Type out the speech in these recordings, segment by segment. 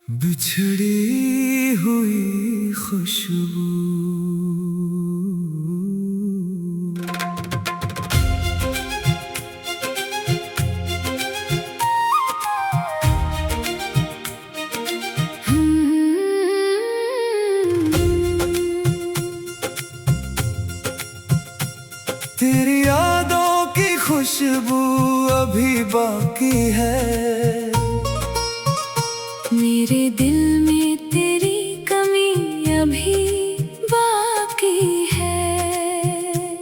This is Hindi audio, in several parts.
बिछड़ी हुई खुशबू। तेरी यादों की खुशबू अभी बाकी है, मेरे दिल में तेरी कमी अभी बाकी है।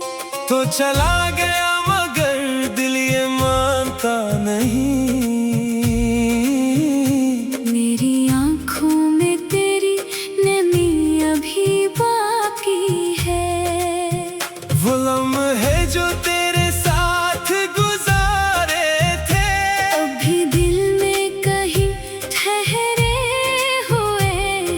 तो चला गया मगर दिल ये मानता नहीं। मेरी आँखों में तेरी नमी अभी बाकी है। वो लम्हे जो तेरे साथ गुजारे थे अभी दिल में कहीं ठहरे हुए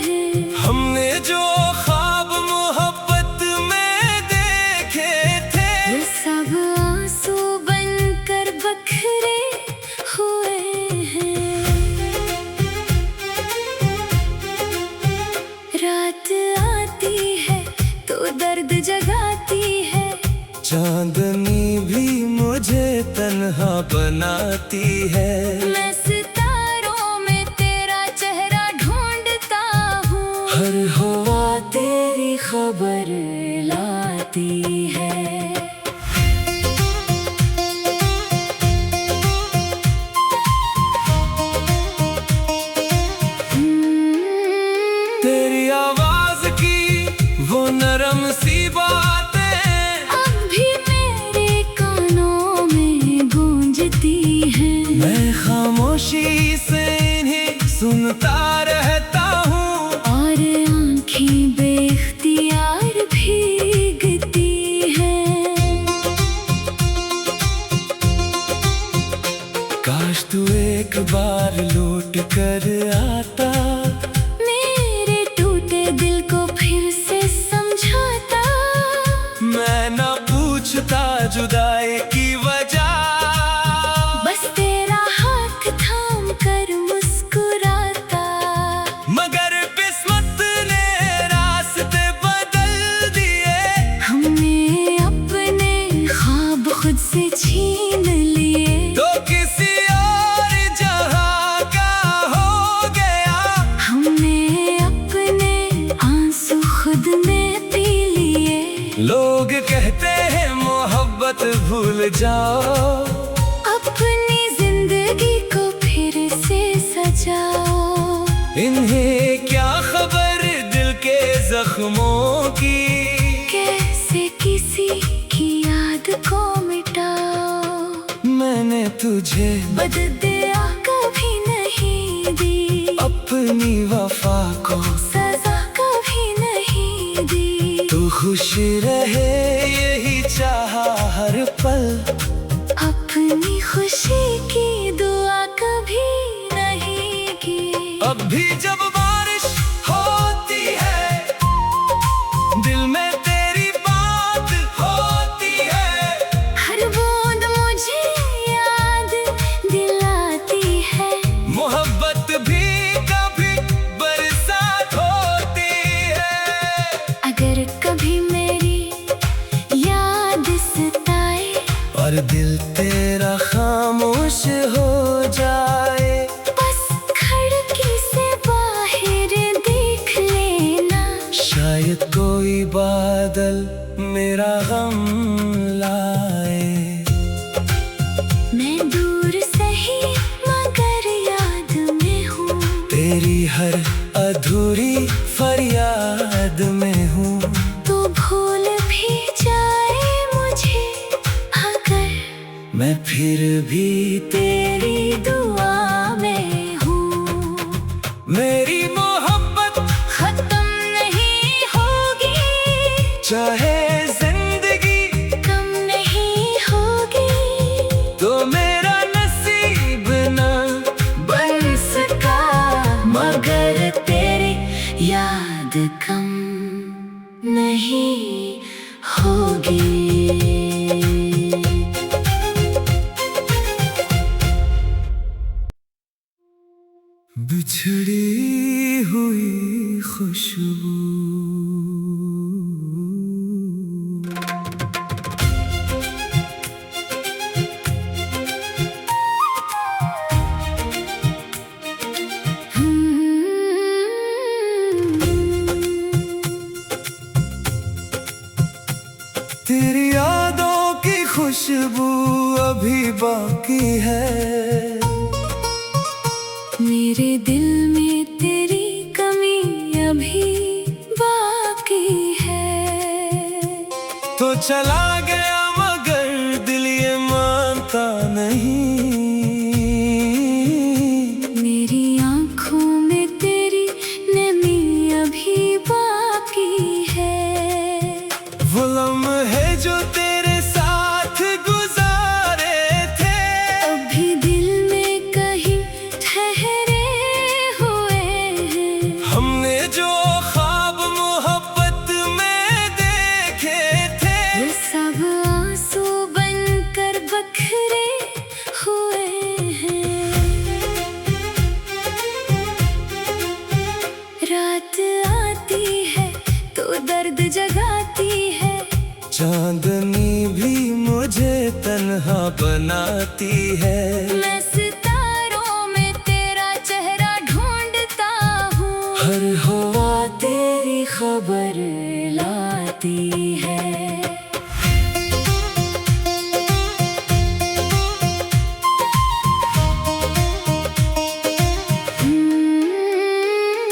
हैं। हमने जो ख्वाब मोहब्बत में देखे थे वो सब आंसू बनकर बखरे हुए हैं। रात आती है तो दर्द जगाती है, चांदनी भी मुझे तन्हा बनाती है। मैं सितारों में तेरा चेहरा ढूंढता हूँ, हर हवा तेरी खबर लाती है। तेरी आवाज की वो नरम सी बातें अब भी मेरे कानों में गूंजती हैं। मैं खामोशी से इन्हें सुनता रहता हूँ, और आँखें बेख्तियार भीगती हैं। काश तू एक बार लौट कर आता, मेरे टूटे दिल को फिर से समझाता। मैं ना पूछता जुदाई की वजह, बस तेरा हाथ थाम कर मुस्कुराता। मगर किस्मत ने रास्ते बदल दिए। हमने अपने ख्वाब खुद से छीन लिए, तो किसी और जहां का हो गया। हमने अपने आंसू खुद में पी लिए। लोग कहते हैं मोहब्बत भूल जाओ, अपनी जिंदगी को फिर से सजाओ। इन्हें क्या खबर दिल के जख्मों की। कैसे किसी की याद को मिटाओ। मैंने तुझे बददुआ कभी नहीं दी, अपनी वफा को सजा कभी नहीं दी। तू खुश रहे यही चाहा हर पल, अपनी खुशी की दुआ कभी नहीं की। अब भी जब बारिश होती है दिल में तेरी बात होती है। हर बूंद मुझे याद दिलाती है। मोहब्बत भी कभी बरसात होती है। अगर कभी मेरी याद सताए और दिल तेरा खामोश हो जाए, बस खिड़की से बाहर देख लेना। शायद कोई बादल मेरा गम लाए। मैं दूर सही मगर याद में हूँ, तेरी हर अधूरी फरियाद में हूँ। तू भूल भी जाए मुझे अगर, मैं फिर भी तेरी दुआ में हूँ। मेरी मोहब्बत खत्म नहीं होगी, चाहे जिंदगी कम नहीं होगी। तो मेरा नसीब न बन सका मगर तेरी याद कम नहीं होगी। बिछड़ी हुई खुशबू। तेरी यादों की खुशबू अभी बाकी है, मेरे दिल में तेरी कमी अभी बाकी है। तो चला गया मगर दिल ये मानता नहीं, मेरी आंखों में तेरी नमी अभी बाकी है। वो लम्हे जो तेरे साथ गुजारे थे अभी दिल में कहीं ठहरे हुए हैं। हमने जो ख्वाब मोहब्बत में देखे थे वो सब आंसू बनकर बखरे हुए हैं। रात आती है तो दर्द जगाती है, चांदनी भी मुझे तन्हा बनाती है। मैं सितारों में तेरा चेहरा ढूंढता हूँ, हर हवा तेरी खबर लाती है।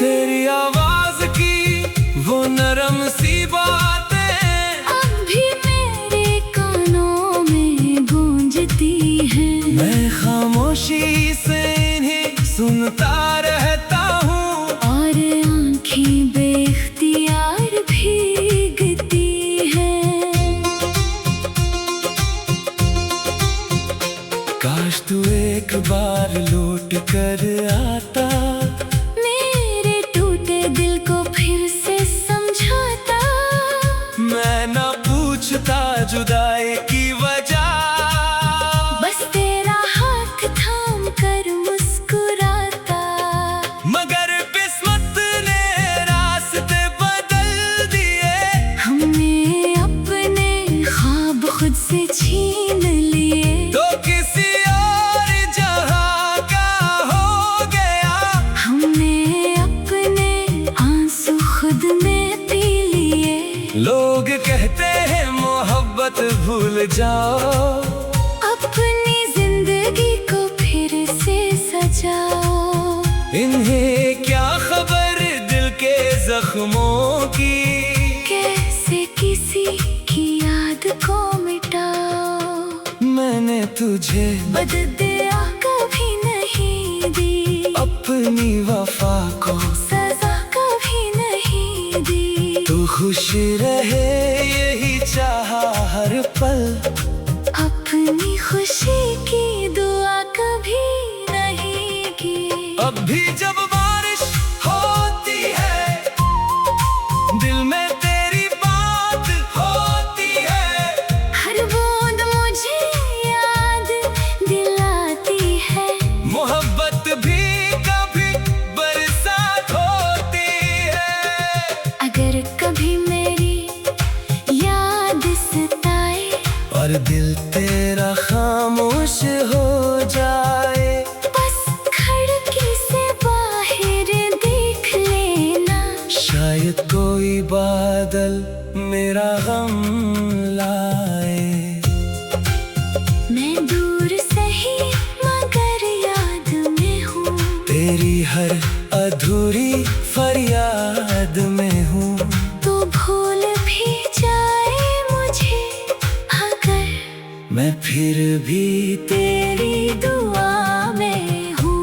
तेरी आवाज की वो नरम सी बातें अब भी मेरे कानों में गूंजती हैं। मैं खामोशी से इन्हें सुनता रहता हूँ, और आँखें बेख्तियार भीगती हैं। काश तू एक बार लौट कर आता, मेरे टूटे दिल को फिर से समझाता। मैं ना पूछता जुदाई की वजह, बस तेरा हाथ थाम कर मुस्कुराता। मगर किस्मत ने रास्ते बदल दिए। हमने अपने ख्वाब खुद से छीन लिए, तो किसी और जहां का हो गया। हमने अपने आंसू खुद में पी लिए। लोग कहते हैं मोहब्बत भूल जाओ, अपनी जिंदगी को फिर से सजाओ। इन्हें क्या खबर दिल के जख्मों की। कैसे किसी की याद को मिटाओ। मैंने तुझे बददुआ कभी नहीं दी, अपनी वफा को सजा कभी नहीं दी। तू खुश रहे यही चाहा हर पल, अपनी खुशी की दुआ कभी नहीं की। अब भी जब बारिश होती है दिल में तेरी बात होती है। हर बूंद मुझे याद दिलाती है, मोहब्बत भी कभी बरसात होती है। अगर कभी मेरी याद सताए और दिल तेरा खामोश हो जाए, बस खिड़की से बाहर देख लेना। शायद कोई बादल मेरा गम लाए। मैं दूर सही मगर याद में हूँ, तेरी हर अधूरी फरियाद में हूँ। तो भूल भी जाए मुझे अगर, मैं फिर भी तेरी दुआ में हूँ।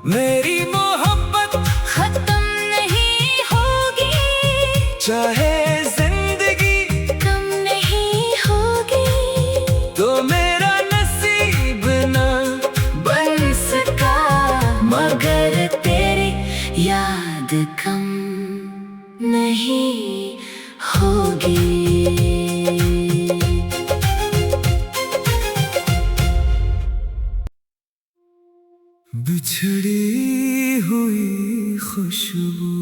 मेरी मोहब्बत खत्म नहीं होगी, चाहे जिंदगी कम नहीं होगी। तो मेरा नसीब न बन सका मगर तेरी याद कम नहीं होगी। बिछड़ी हुई खुशबू।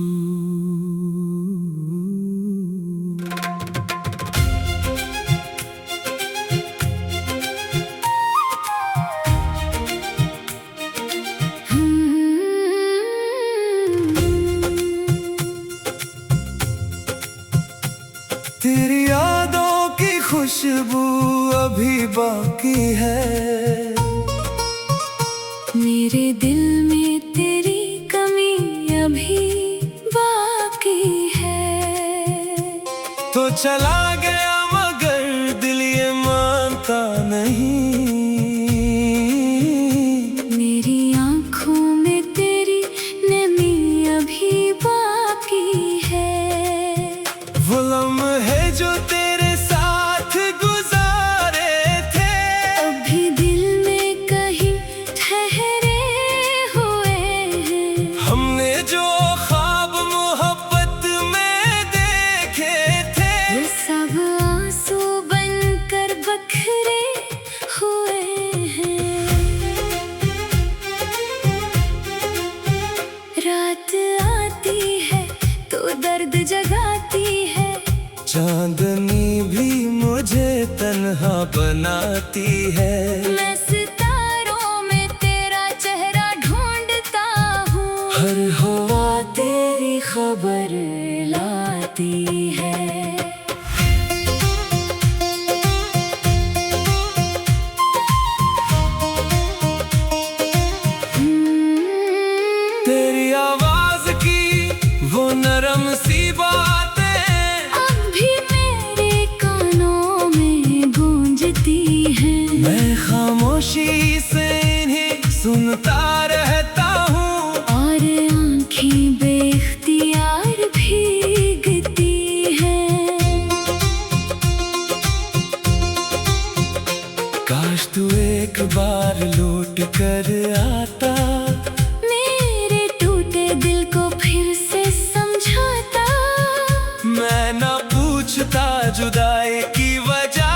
तेरी यादों की खुशबू अभी बाकी है, मेरे दिल में तेरी कमी अभी बाकी है। तो चला गया मगर दिल ये मानता नहीं, मेरी आंखों में तेरी नमी अभी बाकी है। वो लम्हे जो तेरे साथ गुजारे थे अभी दिल में कहीं ठहरे हुए हैं। हमने जो ख्वाब मोहब्बत में देखे थे वो सब आंसू बनकर बखरे हुए हैं। रात आती है तो दर्द जगाती है, चांदनी भी मुझे तन्हा बनाती है। मैं सितारों में तेरा चेहरा ढूंढता हूँ, हर हवा तेरी खबर लाती है। तेरी आवाज की वो नरम सी बातें अब भी मेरे कानों में गूंजती हैं। मैं खामोशी से इन्हें सुनता रहता हूँ, और आँखें बेख्तियार भीगती हैं। काश तू एक बार लौट कर आता, मेरे टूटे दिल को फिर से समझाता। मैं ना पूछता जुदाई की वजह,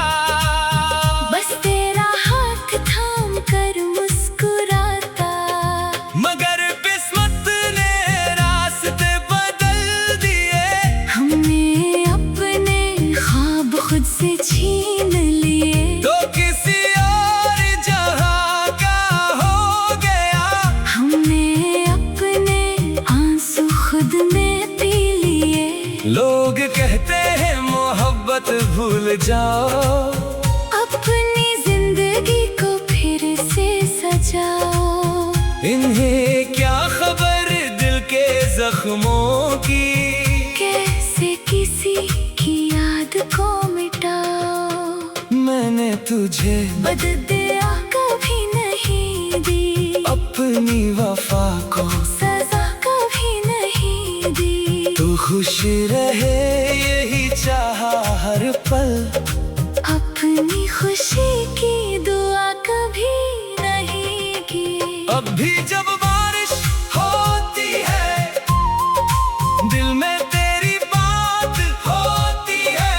बस तेरा हाथ थाम कर मुस्कुराता। मगर किस्मत ने रास्ते बदल दिए। हमने अपने ख्वाब खुद से छीन लिए, तो किसी और जहां का हो गया। हमने अपने आंसू खुद में पी लिए। लोग कहते हैं मोहब्बत भूल जाओ, अपनी जिंदगी को फिर से सजाओ। इन्हें क्या खबर दिल के जख्मों की। कैसे किसी की याद को मिटाओ। मैंने तुझे बदला कभी नहीं दी, अपनी वफा को सजा कभी नहीं दी। तू खुश रहे यही चाहा हर पल, अपनी खुशी की दुआ कभी नहीं की। अब भी जब बारिश होती है दिल में तेरी बात होती है।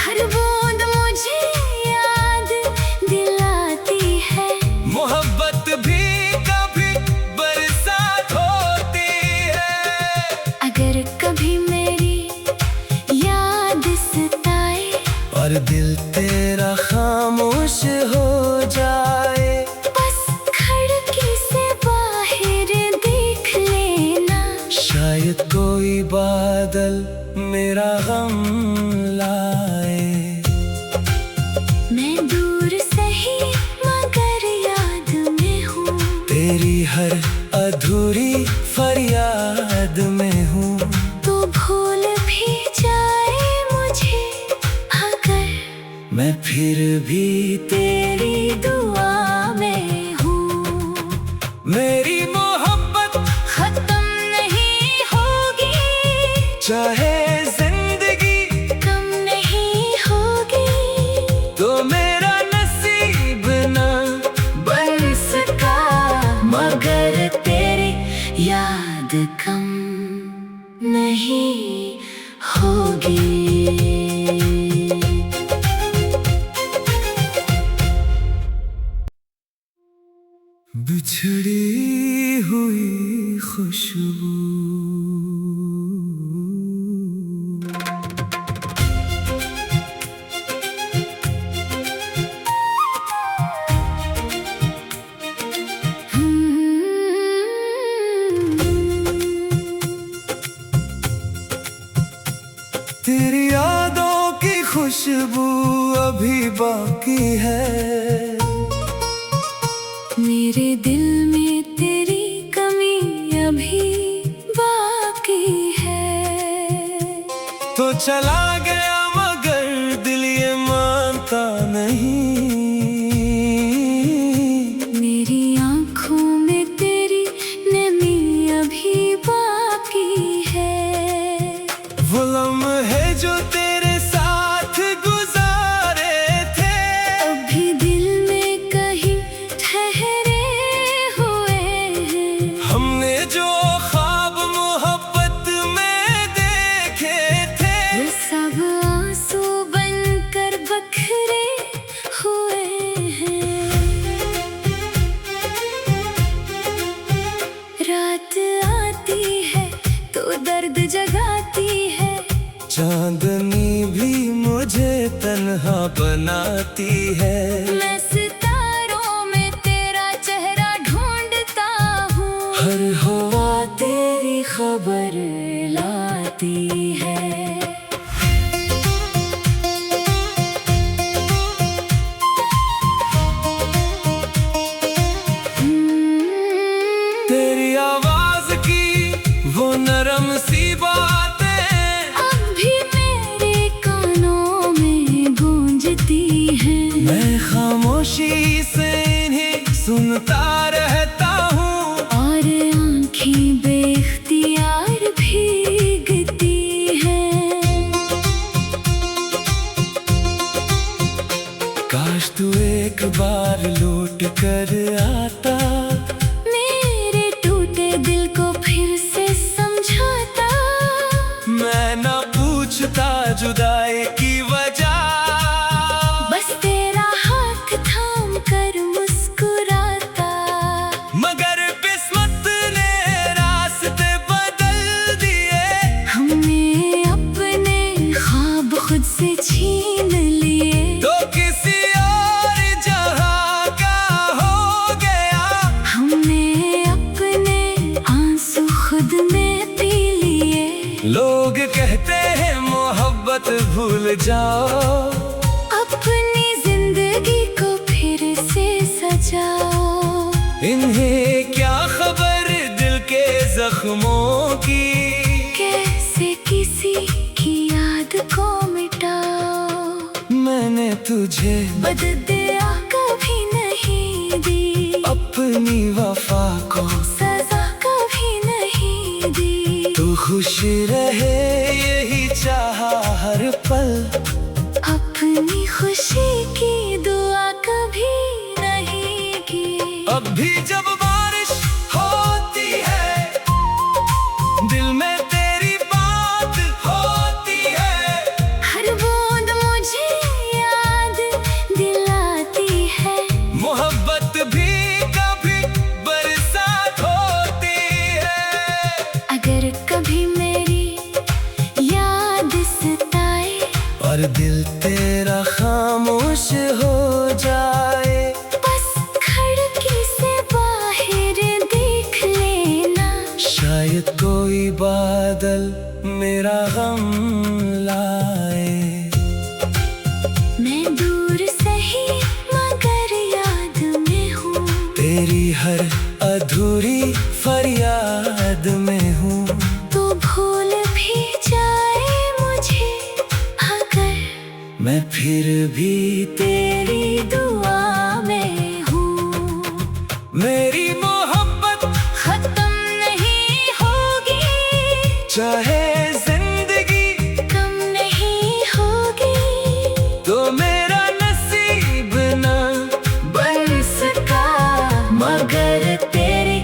हर बूंद मुझे याद दिलाती है, मोहब्बत भी कभी बरसात होती है। अगर कभी मेरी याद सताए और दिल तेरा खामोश हो जाए, बस खिड़की से बाहर देख लेना। शायद कोई बादल मेरा गम लाए। मैं दूर सही मगर याद में हूँ, तेरी हर अधूरी फरियाद में हूँ। तो भूल भी जाए मुझे अगर, मैं फिर भी तेरी दुआ में हूँ। मेरी मोहब्बत खत्म नहीं होगी, चाहे जिंदगी कम नहीं होगी। तो मेरा नसीब न बन सका मगर तेरी याद कम नहीं होगी। बिछड़ी हुई खुशबू। तेरी यादों की खुशबू अभी बाकी है, मेरे दिल में तेरी कमी अभी बाकी है। तो चला गया मगर दिल ये मानता नहीं, मेरी आंखों में तेरी नमी अभी बाकी है। वो लम्हे जो तेरे साथ गुजारे थे अभी दिल में कहीं ठहरे हुए हैं। हमने जो ख्वाब मोहब्बत में देखे थे वो सब आंसू बनकर बखरे हुए हैं। रात आती है तो दर्द जगाती है, चांदनी भी मुझे तन्हा बनाती है। मैं सितारों में तेरा चेहरा ढूंढता हूँ, हर हवा तेरी खबर लाती है। तेरी आवाज की वो नरम सी बातें अब भी मेरे कानों में गूंजती हैं। मैं खामोशी से इन्हें सुनता रहता हूँ, और आँखें बेख्तियार भीगती हैं। काश तू एक बार लौट कर आता, मेरे टूटे दिल को फिर से समझाता। मैं ना पूछता जुदाई की वजह, बस तेरा हाथ थाम कर मुस्कुराता। मगर किस्मत ने रास्ते बदल दिए। हमने अपने ख्वाब खुद से छीन लिए, तो किसी और जहां का हो गया, हमने अपने आंसू खुद में पी लिए। लोग कहते हैं मोहब्बत भूल जाओ, अपनी जिंदगी को फिर से सजाओ। इन्हें क्या खबर दिल के जख्मों की, कैसे किसी की याद को मिटाओ। मैंने तुझे बदला कभी नहीं दी, अपनी वफा को सजा कभी नहीं दी। तू खुश रहे यही चाहा हर पल, अपनी खुशी की दुआ कभी नहीं की। अब भी जब बारिश होती है दिल में तेरी बात होती है। हर बूंद मुझे याद दिलाती है, मोहब्बत भी कभी बरसात होती है। अगर कभी मेरी याद सताए और दिल तेरा खामोश हो जाए, बस खिड़की से बाहर देख लेना। शायद कोई बादल मेरा गम लाए। मैं दूर सही मगर याद में हूँ, तेरी हर अधूरी फरियाद में हूँ। तो भूल भी जाए मुझे अगर, मैं फिर भी तेरी दुआ में हूँ। मेरी मोहब्बत खत्म नहीं होगी, चाहे जिंदगी कम नहीं होगी। तो मेरा नसीब न बन सका मगर तेरी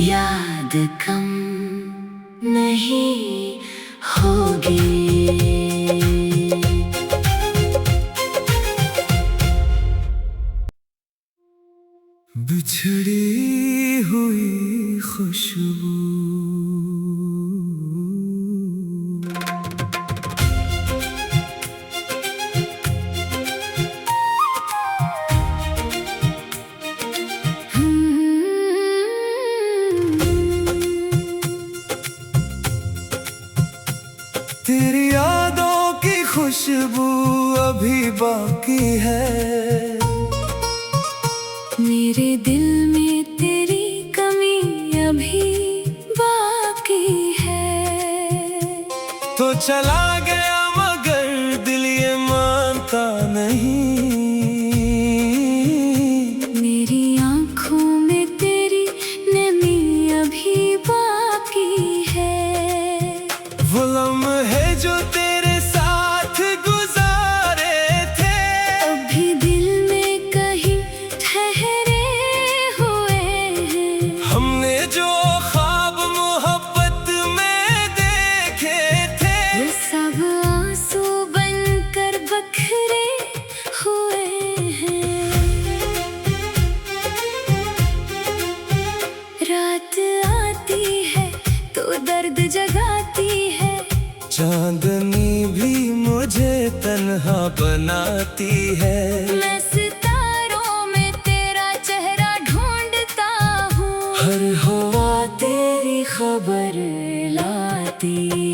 याद कम नहीं होगी। बिछड़ी हुई खुशबू। तेरी यादों की खुशबू अभी बाकी है। मेरे दिल में तेरी कमी अभी बाकी है। तो चला गया मगर दिल ये मानता नहीं। मेरी आँखों में तेरी नमी अभी बाकी है। वो लम्हे जो तेरे साथ गुजारे थे अभी दिल में कहीं ठहरे हुए हैं। हमने जो ख्वाब मोहब्बत में देखे थे वो सब आंसू बनकर बखरे हुए हैं। रात आती है तो दर्द जगाती है। चांदनी भी मुझे तन्हा बनाती है। मैं सितारों में तेरा चेहरा ढूंढता हूँ। हर हवा तेरी खबर लाती